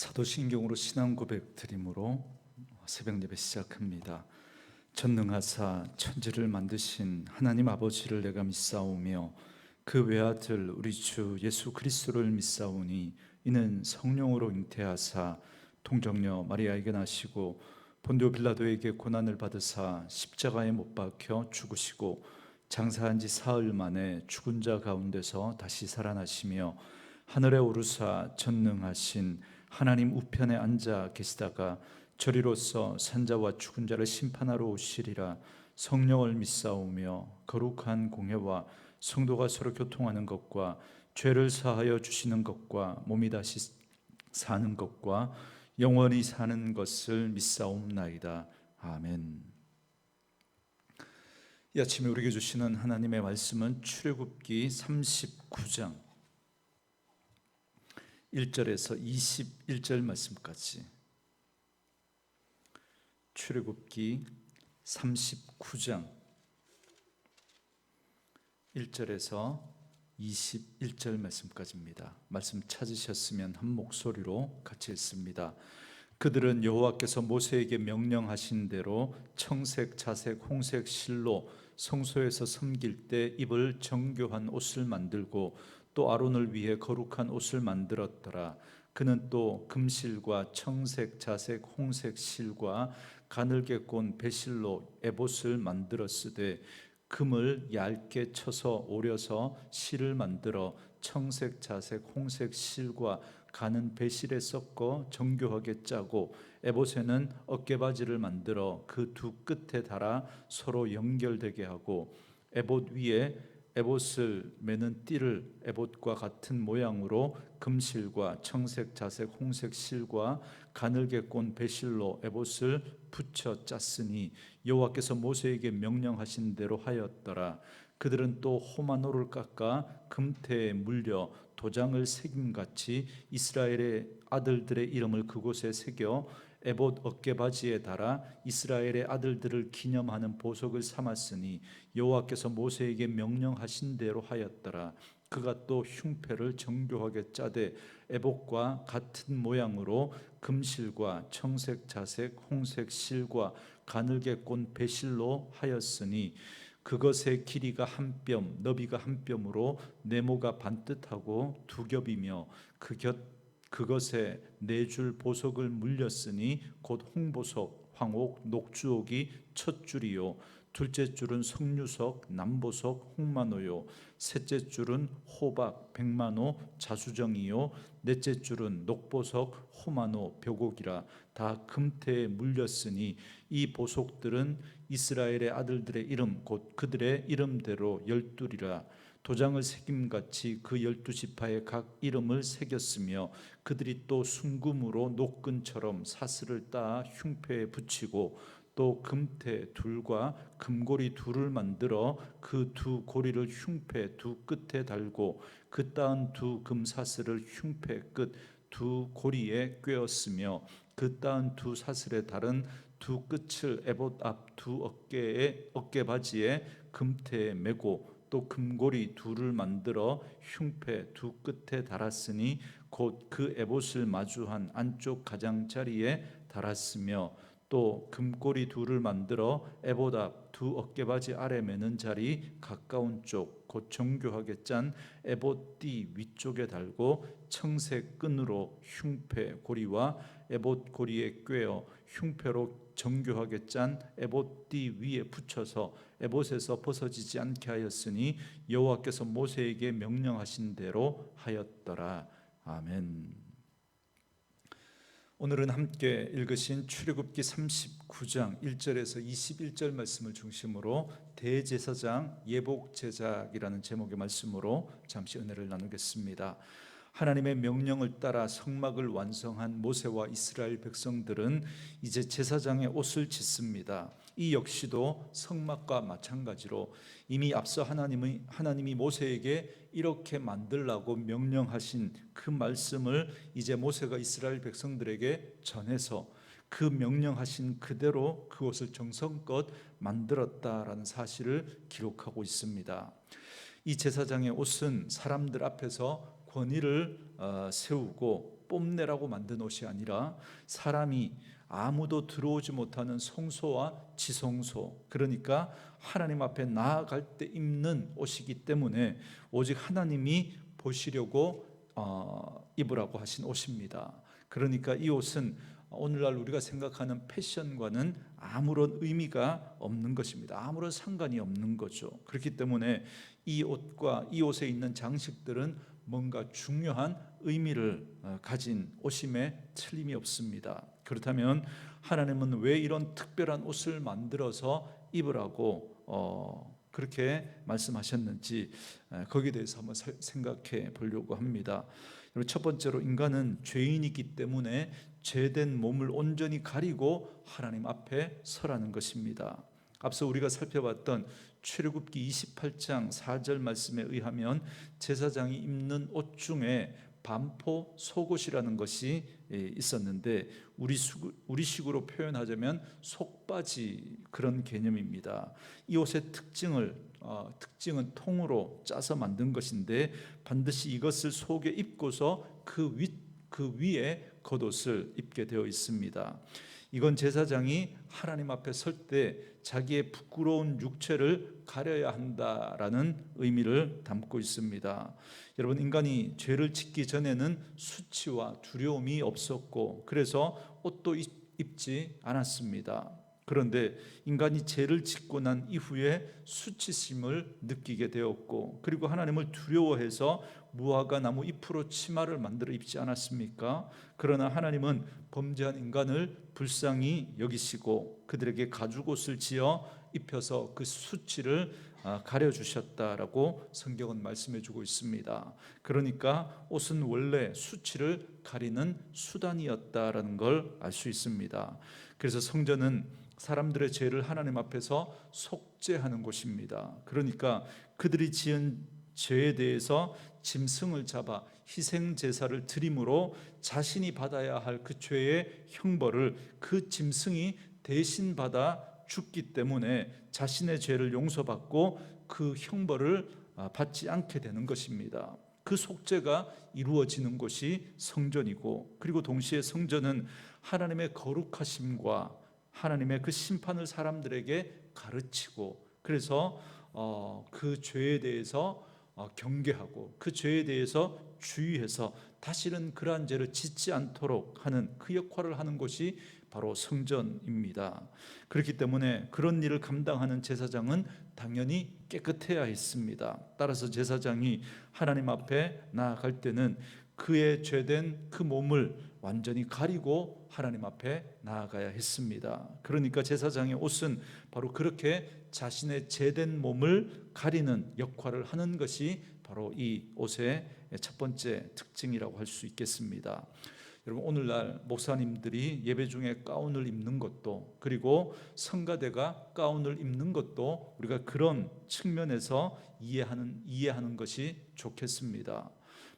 사도신경으로 신앙 고백 드림으로 새벽 예배 시작합니다. 전능하사 천지를 만드신 하나님 아버지를 내가 믿사오며 그 외아들 우리 주 예수 그리스도를 믿사오니 이는 성령으로 잉태하사 동정녀 마리아에게 나시고 본디오 빌라도에게 고난을 받으사 십자가에 못 박혀 죽으시고 장사한 지 사흘 만에 죽은 자 가운데서 다시 살아나시며 하늘에 오르사 전능하신 하나님 우편에 앉아 계시다가 저리로서 산자와 죽은 자를 심판하러 오시리라. 성령을 믿사오며 거룩한 공회와 성도가 서로 교통하는 것과 죄를 사하여 주시는 것과 몸이 다시 사는 것과 영원히 사는 것을 믿사옵나이다. 아멘. 이 아침에 우리에게 주시는 하나님의 말씀은 출애굽기 39장 1절에서 21절 말씀까지, 출애굽기 39장 1절에서 21절 말씀까지입니다. 말씀 찾으셨으면 한 목소리로 같이 읽습니다. 그들은 여호와께서 모세에게 명령하신 대로 청색, 자색, 홍색 실로 성소에서 섬길 때 입을 정교한 옷을 만들고 또 아론을 위해 거룩한 옷을 만들었더라. 그는 또 금실과 청색, 자색, 홍색 실과 가늘게 꼰 배실로 에봇을 만들었으되 금을 얇게 쳐서 오려서 실을 만들어 청색, 자색, 홍색 실과 가는 배실에 섞어 정교하게 짜고 에봇에는 어깨바지를 만들어 그 두 끝에 달아 서로 연결되게 하고 에봇 위에 에봇을 매는 띠를 에봇과 같은 모양으로 금실과 청색, 자색, 홍색 실과 가늘게 꼰 배실로 에봇을 붙여 짰으니 여호와께서 모세에게 명령하신 대로 하였더라. 그들은 또 호마노를 깎아 금태에 물려 도장을 새김같이 이스라엘의 아들들의 이름을 그곳에 새겨 에봇 어깨바지에 달아 이스라엘의 아들들을 기념하는 보석을 삼았으니 여호와께서 모세에게 명령하신 대로 하였더라. 그가 또 흉패를 정교하게 짜되 에봇과 같은 모양으로 금실과 청색, 자색, 홍색 실과 가늘게 꼰 배실로 하였으니 그것의 길이가 한 뼘, 너비가 한 뼘으로 네모가 반듯하고 두 겹이며 그것에 네 줄 보석을 물렸으니 곧 홍보석, 황옥, 녹주옥이 첫 줄이요 둘째 줄은 석류석, 남보석, 홍마노요 셋째 줄은 호박, 백마노, 자수정이요 넷째 줄은 녹보석, 호마노, 벽옥이라 다 금태에 물렸으니 이 보석들은 이스라엘의 아들들의 이름 곧 그들의 이름대로 12이라. 도장을 새김같이 그 12지파의 각 이름을 새겼으며 그들이 또 순금으로 녹근처럼 사슬을 따 흉패에 붙이고 또 금태 둘과 금고리 둘을 만들어 그 두 고리를 흉패 두 끝에 달고 그 따은 두 금사슬을 흉패 끝 두 고리에 꿰었으며 그 따은 두 사슬에 다른 두 끝을 에봇 앞 두 어깨바지에 금태에 메고 또 금고리 둘을 만들어 흉패 두 끝에 달았으니 곧 그 에봇을 마주한 안쪽 가장자리에 달았으며 또 금고리 둘을 만들어 에봇 앞 두 어깨바지 아래 매는 자리 가까운 쪽 곧 정교하게 짠 에봇 띠 위쪽에 달고 청색 끈으로 흉패 고리와 에봇 고리에 꿰어 흉패로 정교하게 짠 에봇 띠 위에 붙여서 에봇에서 벗어지지 않게 하였으니 여호와께서 모세에게 명령하신 대로 하였더라. 아멘. 오늘은 함께 읽으신 출애굽기 39장 1절에서 21절 말씀을 중심으로 대제사장 예복제작이라는 제목의 말씀으로 잠시 은혜를 나누겠습니다. 하나님의 명령을 따라 성막을 완성한 모세와 이스라엘 백성들은 이제 제사장의 옷을 짓습니다. 이 역시도 성막과 마찬가지로 이미 앞서 하나님이 모세에게 이렇게 만들라고 명령하신 그 말씀을 이제 모세가 이스라엘 백성들에게 전해서 그 명령하신 그대로 그것을 정성껏 만들었다라는 사실을 기록하고 있습니다. 이 제사장의 옷은 사람들 앞에서 권위를 세우고 뽐내라고 만든 옷이 아니라 사람이 아무도 들어오지 못하는 성소와 지성소, 그러니까 하나님 앞에 나아갈 때 입는 옷이기 때문에 오직 하나님이 보시려고 입으라고 하신 옷입니다. 그러니까 이 옷은 오늘날 우리가 생각하는 패션과는 아무런 의미가 없는 것입니다. 아무런 상관이 없는 거죠. 그렇기 때문에 이 옷과 이 옷에 있는 장식들은 뭔가 중요한 의미를 가진 옷임에 틀림이 없습니다. 그렇다면 하나님은 왜 이런 특별한 옷을 만들어서 입으라고 그렇게 말씀하셨는지 거기에 대해서 한번 생각해 보려고 합니다. 첫 번째로 인간은 죄인이기 때문에 죄된 몸을 온전히 가리고 하나님 앞에 서라는 것입니다. 앞서 우리가 살펴봤던 출애굽기 28장 4절 말씀에 의하면 제사장이 입는 옷 중에 반포 속옷이라는 것이 있었는데 우리식으로 표현하자면 속바지 그런 개념입니다. 이 옷의 특징은 통으로 짜서 만든 것인데 반드시 이것을 속에 입고서 그 위에 겉옷을 입게 되어 있습니다. 이건 제사장이 하나님 앞에 설 때 자기의 부끄러운 육체를 가려야 한다라는 의미를 담고 있습니다. 여러분, 인간이 죄를 짓기 전에는 수치와 두려움이 없었고 그래서 옷도 입지 않았습니다. 그런데 인간이 죄를 짓고 난 이후에 수치심을 느끼게 되었고 그리고 하나님을 두려워해서 무화과 나무 잎으로 치마를 만들어 입지 않았습니까? 그러나 하나님은 범죄한 인간을 불쌍히 여기시고 그들에게 가죽옷을 지어 입혀서 그 수치를 가려주셨다라고 성경은 말씀해 주고 있습니다. 그러니까 옷은 원래 수치를 가리는 수단이었다라는 걸 알 수 있습니다. 그래서 성전은 사람들의 죄를 하나님 앞에서 속죄하는 곳입니다. 그러니까 그들이 지은 죄에 대해서 짐승을 잡아 희생 제사를 드림으로 자신이 받아야 할 그 죄의 형벌을 그 짐승이 대신 받아 죽기 때문에 자신의 죄를 용서받고 그 형벌을 받지 않게 되는 것입니다. 그 속죄가 이루어지는 곳이 성전이고 그리고 동시에 성전은 하나님의 거룩하심과 하나님의 그 심판을 사람들에게 가르치고 그래서 그 죄에 대해서 경계하고 그 죄에 대해서 주의해서 다시는 그러한 죄를 짓지 않도록 하는 그 역할을 하는 곳이 바로 성전입니다. 그렇기 때문에 그런 일을 감당하는 제사장은 당연히 깨끗해야 했습니다. 따라서 제사장이 하나님 앞에 나아갈 때는 그의 죄된 그 몸을 완전히 가리고 하나님 앞에 나아가야 했습니다. 그러니까 제사장의 옷은 바로 그렇게 자신의 죄된 몸을 가리는 역할을 하는 것이 바로 이 옷의 첫 번째 특징이라고 할 수 있겠습니다. 여러분, 오늘날 목사님들이 예배 중에 가운을 입는 것도 그리고 성가대가 가운을 입는 것도 우리가 그런 측면에서 이해하는 것이 좋겠습니다.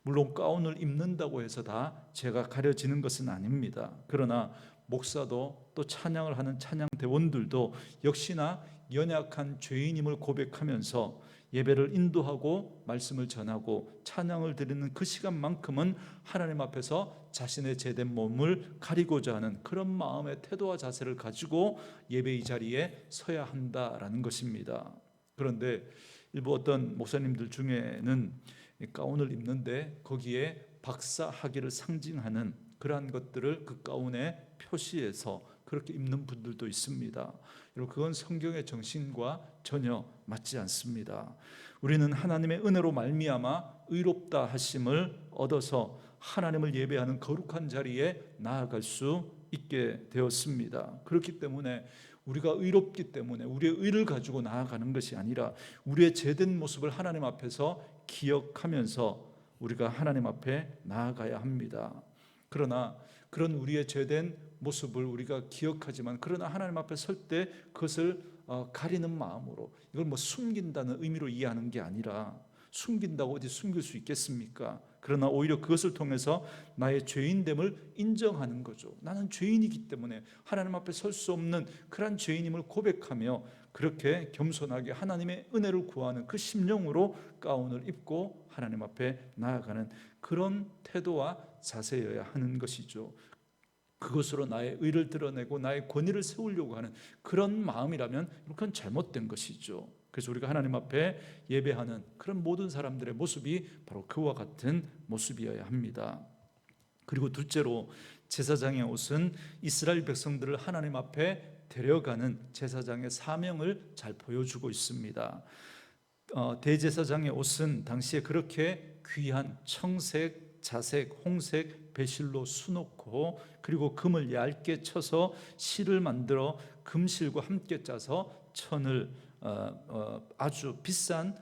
물론 가운을 입는다고 해서 다 죄가 가려지는 것은 아닙니다. 그러나 목사도 또 찬양을 하는 찬양대원들도 역시나 연약한 죄인임을 고백하면서 예배를 인도하고 말씀을 전하고 찬양을 드리는 그 시간만큼은 하나님 앞에서 자신의 죄된 몸을 가리고자 하는 그런 마음의 태도와 자세를 가지고 예배의 자리에 서야 한다라는 것입니다. 그런데 일부 어떤 목사님들 중에는 가운을 입는데 거기에 박사학위를 상징하는 그러한 것들을 그 가운에 표시해서 그렇게 입는 분들도 있습니다. 여러분, 그건 성경의 정신과 전혀 맞지 않습니다. 우리는 하나님의 은혜로 말미암아 의롭다 하심을 얻어서 하나님을 예배하는 거룩한 자리에 나아갈 수 있게 되었습니다. 그렇기 때문에 우리가 의롭기 때문에 우리의 의를 가지고 나아가는 것이 아니라 우리의 죄된 모습을 하나님 앞에서 기억하면서 우리가 하나님 앞에 나아가야 합니다. 그러나 그런 우리의 죄된 모습을 우리가 기억하지만 그러나 하나님 앞에 설 때 그것을 가리는 마음으로 이걸 숨긴다는 의미로 이해하는 게 아니라 숨긴다고 어디 숨길 수 있겠습니까? 그러나 오히려 그것을 통해서 나의 죄인됨을 인정하는 거죠. 나는 죄인이기 때문에 하나님 앞에 설 수 없는 그런 죄인임을 고백하며 그렇게 겸손하게 하나님의 은혜를 구하는 그 심령으로 가운을 입고 하나님 앞에 나아가는 그런 태도와 자세여야 하는 것이죠. 그것으로 나의 의를 드러내고 나의 권위를 세우려고 하는 그런 마음이라면 그건 잘못된 것이죠. 그래서 우리가 하나님 앞에 예배하는 그런 모든 사람들의 모습이 바로 그와 같은 모습이어야 합니다. 그리고 둘째로, 제사장의 옷은 이스라엘 백성들을 하나님 앞에 데려가는 제사장의 사명을 잘 보여주고 있습니다. 대제사장의 옷은 당시에 그렇게 귀한 청색, 자색, 홍색 배실로 수놓고, 그리고 금을 얇게 쳐서 실을 만들어 금실과 함께 짜서 천을 아주 비싼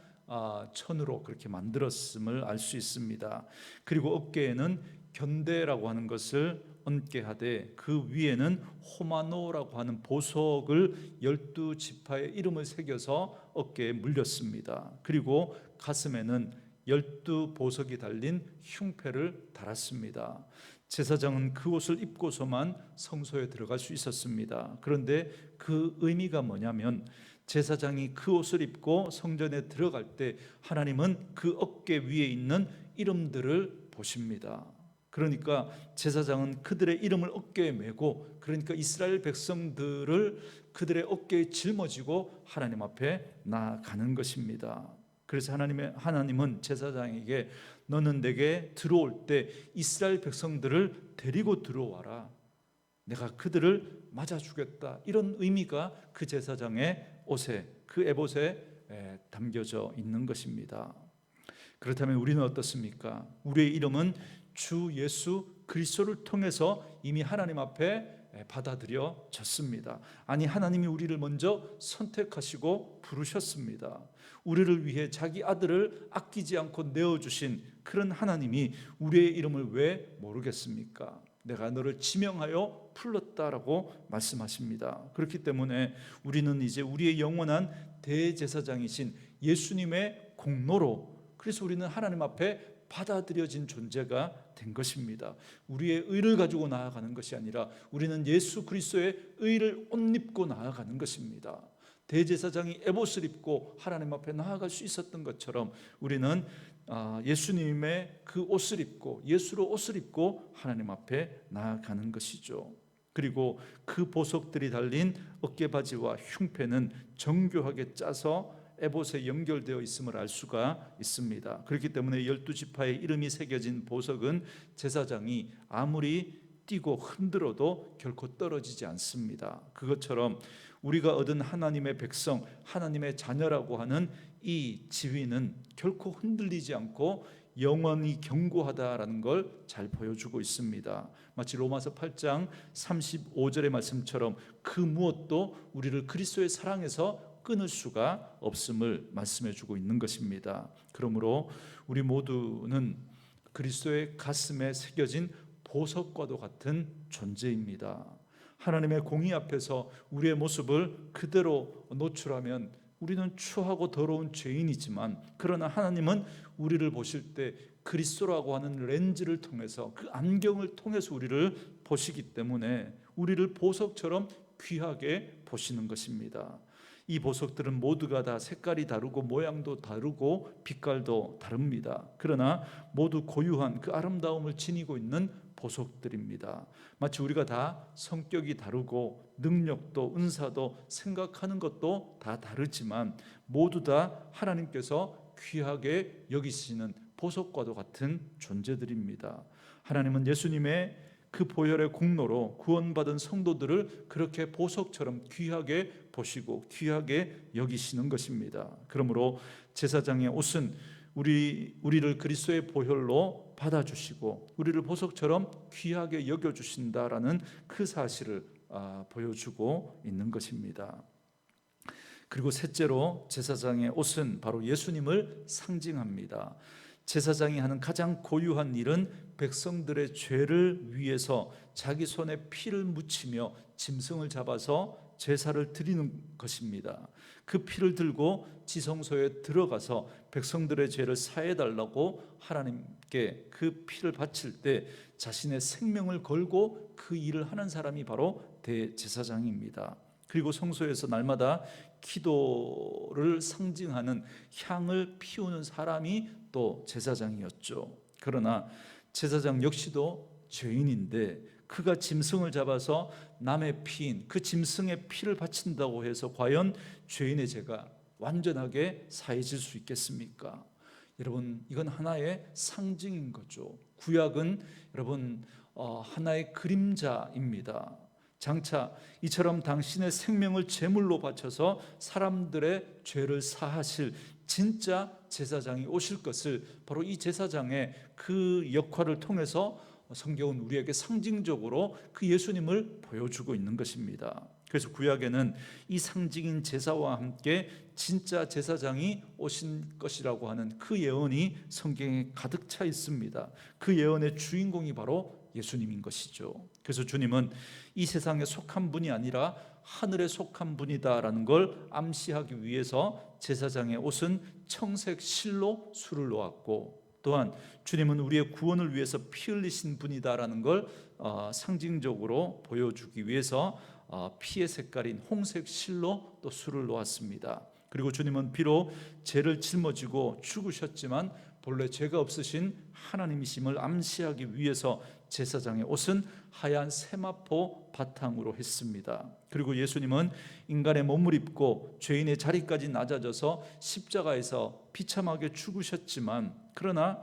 천으로 그렇게 만들었음을 알 수 있습니다. 그리고 어깨에는 견대라고 하는 것을 얹게 하되, 그 위에는 호마노라고 하는 보석을 12지파의 이름을 새겨서 어깨에 물렸습니다. 그리고 가슴에는 12보석이 달린 흉패를 달았습니다. 제사장은 그 옷을 입고서만 성소에 들어갈 수 있었습니다. 그런데 그 의미가 뭐냐면, 제사장이 그 옷을 입고 성전에 들어갈 때 하나님은 그 어깨 위에 있는 이름들을 보십니다. 그러니까 제사장은 그들의 이름을 어깨에 메고, 그러니까 이스라엘 백성들을 그들의 어깨에 짊어지고 하나님 앞에 나아가는 것입니다. 그래서 하나님은 제사장에게 너는 내게 들어올 때 이스라엘 백성들을 데리고 들어와라, 내가 그들을 맞아주겠다, 이런 의미가 그 제사장의 옷에, 그 에봇에 담겨져 있는 것입니다. 그렇다면 우리는 어떻습니까? 우리의 이름은 주 예수 그리스도를 통해서 이미 하나님 앞에 받아들여졌습니다. 아니, 하나님이 우리를 먼저 선택하시고 부르셨습니다. 우리를 위해 자기 아들을 아끼지 않고 내어주신 그런 하나님이 우리의 이름을 왜 모르겠습니까? 내가 너를 지명하여 불렀다라고 말씀하십니다. 그렇기 때문에 우리는 이제 우리의 영원한 대제사장이신 예수님의 공로로, 그래서 우리는 하나님 앞에 받아들여진 존재가 된 것입니다. 우리의 의를 가지고 나아가는 것이 아니라 우리는 예수 그리스도의 의를 옷 입고 나아가는 것입니다. 대제사장이 에봇을 입고 하나님 앞에 나아갈 수 있었던 것처럼 우리는 예수님의 그 옷을 입고, 예수로 옷을 입고 하나님 앞에 나아가는 것이죠. 그리고 그 보석들이 달린 어깨바지와 흉패는 정교하게 짜서 에봇에 연결되어 있음을 알 수가 있습니다. 그렇기 때문에 12지파의 이름이 새겨진 보석은 제사장이 아무리 뛰고 흔들어도 결코 떨어지지 않습니다. 그것처럼 우리가 얻은 하나님의 백성, 하나님의 자녀라고 하는 이 지위는 결코 흔들리지 않고 영원히 견고하다라는 걸 잘 보여주고 있습니다. 마치 로마서 8장 35절의 말씀처럼 그 무엇도 우리를 그리스도의 사랑에서 끊을 수가 없음을 말씀해 주고 있는 것입니다. 그러므로 우리 모두는 그리스도의 가슴에 새겨진 보석과도 같은 존재입니다. 하나님의 공의 앞에서 우리의 모습을 그대로 노출하면 우리는 추하고 더러운 죄인이지만, 그러나 하나님은 우리를 보실 때 그리스도라고 하는 렌즈를 통해서, 그 안경을 통해서 우리를 보시기 때문에 우리를 보석처럼 귀하게 보시는 것입니다. 이 보석들은 모두가 다 색깔이 다르고 모양도 다르고 빛깔도 다릅니다. 그러나 모두 고유한 그 아름다움을 지니고 있는 보석들입니다. 마치 우리가 다 성격이 다르고 능력도 은사도 생각하는 것도 다 다르지만 모두 다 하나님께서 귀하게 여기시는 보석과도 같은 존재들입니다. 하나님은 예수님의 그 보혈의 공로로 구원받은 성도들을 그렇게 보석처럼 귀하게 보시고 귀하게 여기시는 것입니다. 그러므로 제사장의 옷은 우리를 그리스도의 보혈로 받아주시고 우리를 보석처럼 귀하게 여겨주신다라는 그 사실을 보여주고 있는 것입니다. 그리고 셋째로, 제사장의 옷은 바로 예수님을 상징합니다. 제사장이 하는 가장 고유한 일은 백성들의 죄를 위해서 자기 손에 피를 묻히며 짐승을 잡아서 제사를 드리는 것입니다. 그 피를 들고 지성소에 들어가서 백성들의 죄를 사해달라고 하나님께 그 피를 바칠 때 자신의 생명을 걸고 그 일을 하는 사람이 바로 대제사장입니다. 그리고 성소에서 날마다 기도를 상징하는 향을 피우는 사람이 또 제사장이었죠. 그러나 제사장 역시도 죄인인데 그가 짐승을 잡아서 남의 피인 그 짐승의 피를 바친다고 해서 과연 죄인의 죄가 완전하게 사해질 수 있겠습니까? 여러분, 이건 하나의 상징인 거죠. 구약은 여러분 하나의 그림자입니다. 장차 이처럼 당신의 생명을 제물로 바쳐서 사람들의 죄를 사하실 진짜 제사장이 오실 것을 바로 이 제사장의 그 역할을 통해서 성경은 우리에게 상징적으로 그 예수님을 보여주고 있는 것입니다. 그래서 구약에는 이 상징인 제사와 함께 진짜 제사장이 오신 것이라고 하는 그 예언이 성경에 가득 차 있습니다. 그 예언의 주인공이 바로 예수님인 것이죠. 그래서 주님은 이 세상에 속한 분이 아니라 하늘에 속한 분이다라는 걸 암시하기 위해서 제사장의 옷은 청색 실로 술을 놓았고, 또한 주님은 우리의 구원을 위해서 피 흘리신 분이다라는 걸 상징적으로 보여주기 위해서 피의 색깔인 홍색 실로 또 술을 놓았습니다. 그리고 주님은 비록 죄를 짊어지고 죽으셨지만 본래 죄가 없으신 하나님이심을 암시하기 위해서 제사장의 옷은 하얀 세마포 바탕으로 했습니다. 그리고 예수님은 인간의 몸을 입고 죄인의 자리까지 낮아져서 십자가에서 비참하게 죽으셨지만, 그러나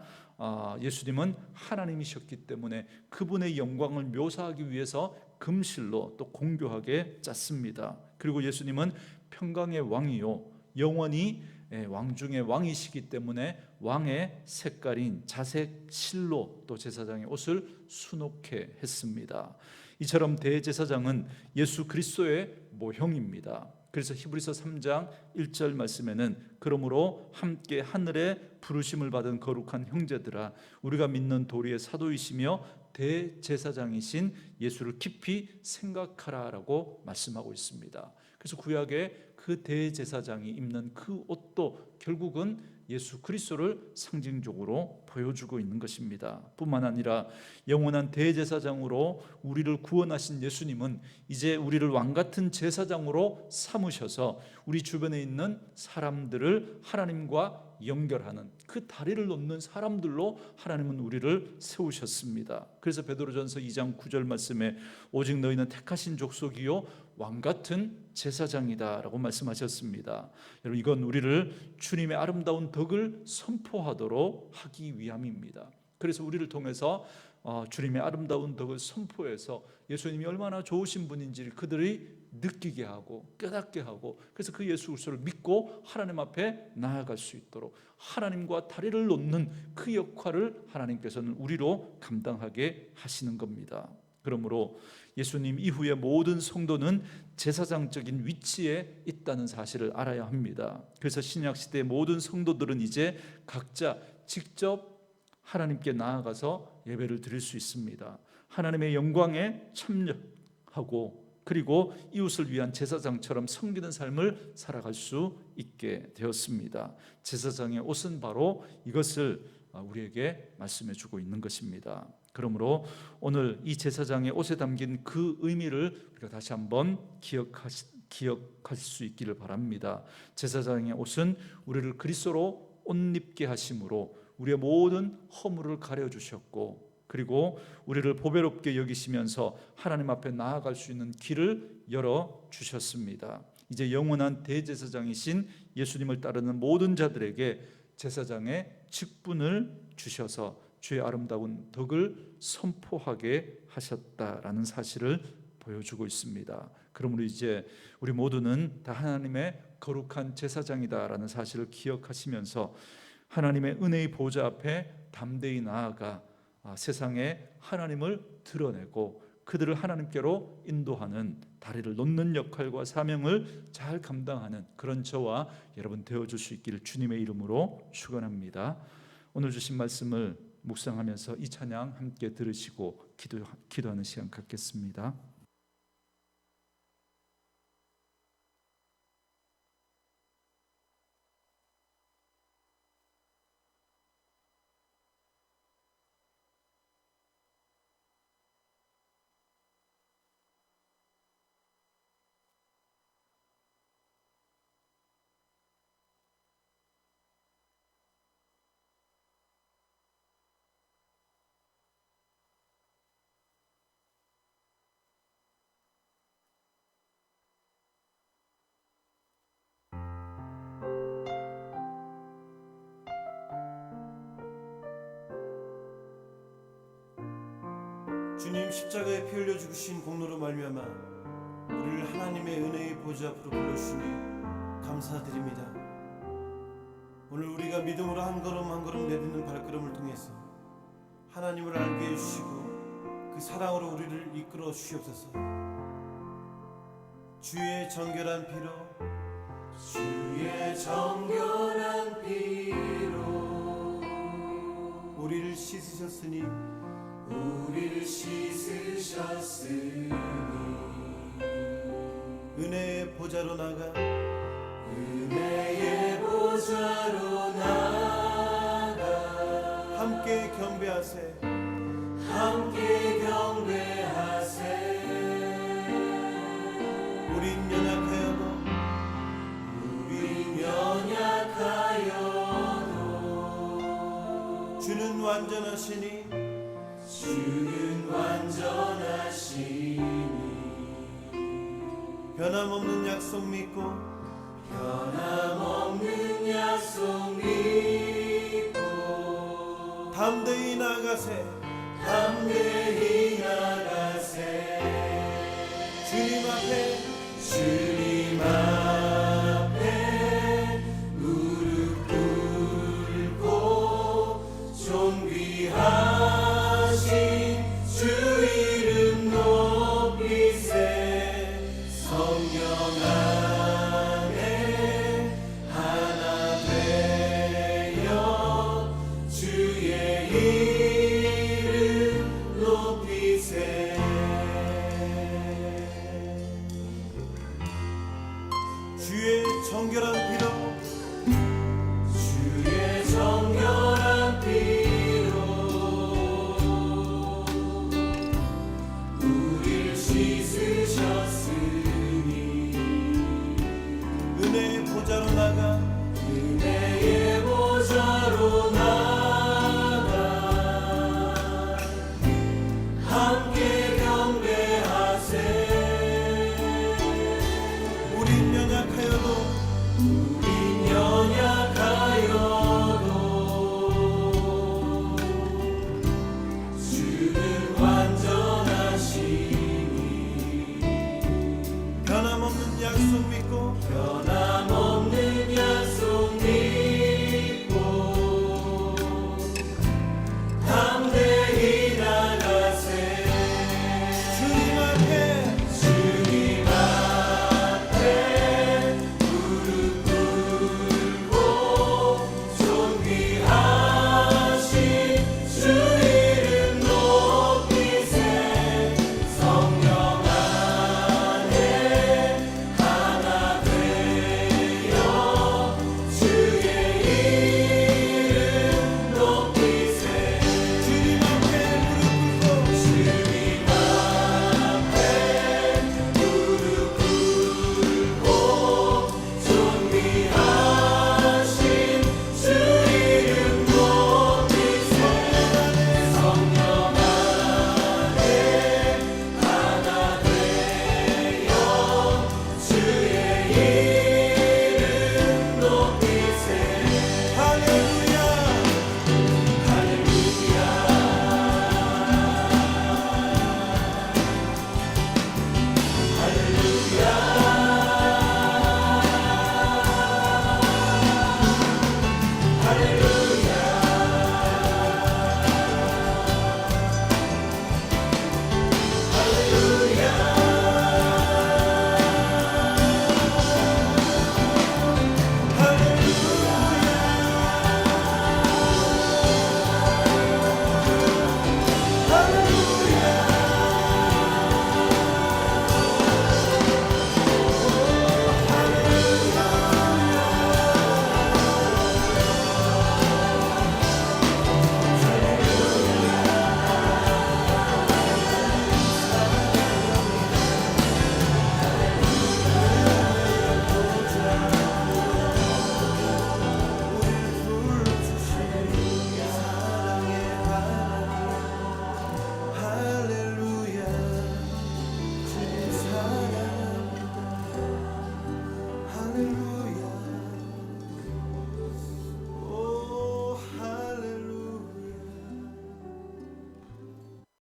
예수님은 하나님이셨기 때문에 그분의 영광을 묘사하기 위해서 금실로 또 공교하게 짰습니다. 그리고 예수님은 평강의 왕이요 영원히 왕 중의 왕이시기 때문에 왕의 색깔인 자색 실로 또 제사장의 옷을 수놓게 했습니다. 이처럼 대제사장은 예수 그리스도의 모형입니다. 그래서 히브리서 3장 1절 말씀에는 그러므로 함께 하늘에 부르심을 받은 거룩한 형제들아 우리가 믿는 도리의 사도이시며 대제사장이신 예수를 깊이 생각하라라고 말씀하고 있습니다. 그래서 구약의 그 대제사장이 입는 그 옷도 결국은 예수 그리스도를 상징적으로 보여주고 있는 것입니다. 뿐만 아니라 영원한 대제사장으로 우리를 구원하신 예수님은 이제 우리를 왕같은 제사장으로 삼으셔서 우리 주변에 있는 사람들을 하나님과 연결하는 그 다리를 놓는 사람들로 하나님은 우리를 세우셨습니다. 그래서 베드로전서 2장 9절 말씀에 오직 너희는 택하신 족속이요 왕같은 제사장이다 라고 말씀하셨습니다. 여러분, 이건 우리를 주님의 아름다운 덕을 선포하도록 하기 위함입니다. 그래서 우리를 통해서 주님의 아름다운 덕을 선포해서 예수님이 얼마나 좋으신 분인지를 그들이 느끼게 하고 깨닫게 하고, 그래서 그 예수 그리스도를 믿고 하나님 앞에 나아갈 수 있도록 하나님과 다리를 놓는 그 역할을 하나님께서는 우리로 감당하게 하시는 겁니다. 그러므로 예수님 이후의 모든 성도는 제사장적인 위치에 있다는 사실을 알아야 합니다. 그래서 신약 시대의 모든 성도들은 이제 각자 직접 하나님께 나아가서 예배를 드릴 수 있습니다. 하나님의 영광에 참여하고 그리고 이웃을 위한 제사장처럼 섬기는 삶을 살아갈 수 있게 되었습니다. 제사장의 옷은 바로 이것을 우리에게 말씀해 주고 있는 것입니다. 그러므로 오늘 이 제사장의 옷에 담긴 그 의미를 우리가 다시 한번 기억하실 수 있기를 바랍니다. 제사장의 옷은 우리를 그리스도로 옷 입게 하심으로 우리의 모든 허물을 가려주셨고, 그리고 우리를 보배롭게 여기시면서 하나님 앞에 나아갈 수 있는 길을 열어주셨습니다. 이제 영원한 대제사장이신 예수님을 따르는 모든 자들에게 제사장의 직분을 주셔서 주의 아름다운 덕을 선포하게 하셨다라는 사실을 보여주고 있습니다. 그러므로 이제 우리 모두는 다 하나님의 거룩한 제사장이다라는 사실을 기억하시면서 하나님의 은혜의 보좌 앞에 담대히 나아가 세상에 하나님을 드러내고 그들을 하나님께로 인도하는 다리를 놓는 역할과 사명을 잘 감당하는 그런 저와 여러분 되어줄 수 있기를 주님의 이름으로 축원합니다. 오늘 주신 말씀을 묵상하면서 이 찬양 함께 들으시고 기도하는 시간 갖겠습니다. 주님 십자가에 피 흘려 죽으신 공로로 말미암아 우리를 하나님의 은혜의 보좌 앞으로 불러주시니 감사드립니다. 오늘 우리가 믿음으로 한 걸음 한 걸음 내딛는 발걸음을 통해서 하나님을 알게 해주시고 그 사랑으로 우리를 이끌어 주시옵소서. 주의 정결한 피로 우리를 씻으셨으니 은혜의 보좌로 나가 함께 경배하세 우린 연약하여도 주는 완전하시니 변함없는 약속 믿고 담대히 나가세 주님 앞에